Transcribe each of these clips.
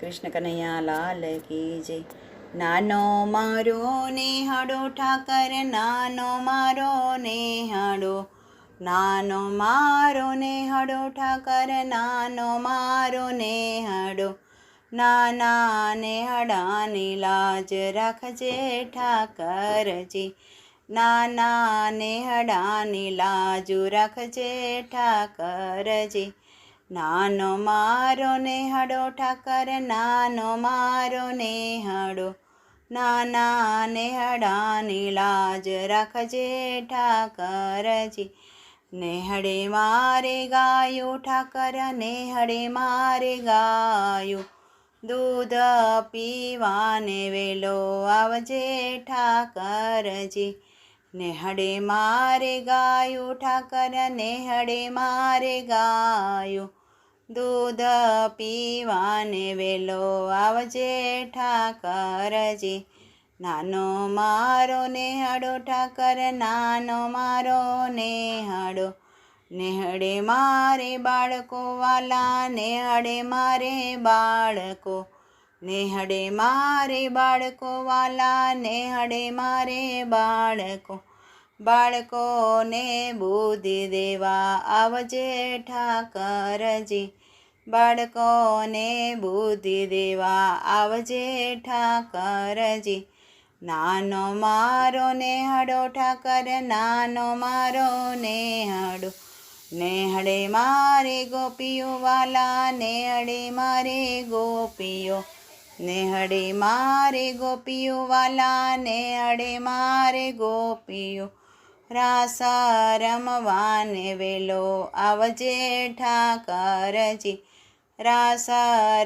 કૃષ્ણ કનૈયા લાલ કી જય. નાનો મારો નેહડો ઠાકર, નાનો મારો નેહડો, નાનો મારો નેહડો ઠાકર, નાનો મારો નેહડો, નાના નેહડાની લાજ રાખજે ઠાકરજી, નાના નેહડાની લાજુ રાખજે ઠાકરજી. નાનો મારો નેહડો ઠાકર, નાનો મારો નેહડો, નાના નેહડાની લાજ રાખજે ઠાકરજી. નેહડે મારે ગાયું ઠાકર, નેહડે મારે ગાયું, દૂધ પીવાને વેલો આવજે ઠાકરજી. નેહડે મારે ગાયું ઠાકર, નેહડે મારે ગાયું, દૂધ પીવાને વેલો આવજે ઠાકરજી. નાનો મારો નેહડો ઠાકર, નાનો મારો નેહડો, નેહડે મારે બાળકો વાલા, નેહડે મારે બાળકો, નેહડે મારે બાળકો વાલા, નેહડે મારે બાળકો, બાળકોને બુદ્ધિ દેવા આવજે ઠાકરજી, બાળકોને બુદ્ધિ દેવા આવજે ઠાકરજી. નાનો મારો નેહડો ઠાકર, નાનો મારો નેહડો, નેહડે મારે ગોપીઓ વાલા, નેહડે મારે ગોપીઓ, નેહડે મારે ગોપીઓ વાલા, નેહડે મારે ગોપીઓ, રાસ રમવાને વેલો આવજે ઠાકરજી, રાસ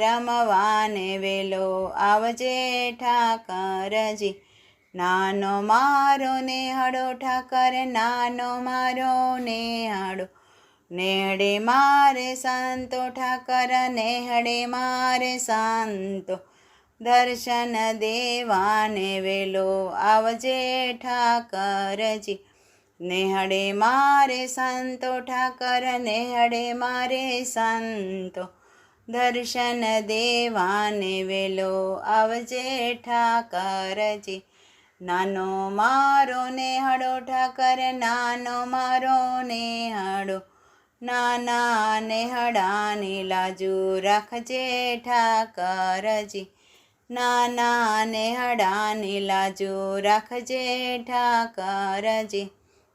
રમવાને વેલો આવજે ઠાકરજી. નાનો મારો નેહડો ઠાકર, નાનો મારો નેહડો, નેહડે મારે સંતો ઠાકર, નેહડે મારે સંતો, દર્શન દેવાને વેલો આવજે ઠાકરજી. નેહડે મારે સંતો ઠાકર, નેહડે મારે સંતો, દર્શન દેવાને વેલો આવજે ઠાકરજી. નાનો મારો નેહડો ઠાકર, નાનો મારો નેહડો, નાના નેહડાની લાજુ રાખજે ઠાકરજી, નાના નેહડાની લાજુ રાખજે ઠાકરજી.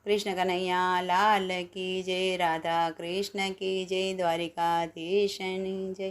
કૃષ્ણ કનૈયા લાલ કી જય, રાધા કૃષ્ણ કી જય, દ્વારિકાધીશની જય.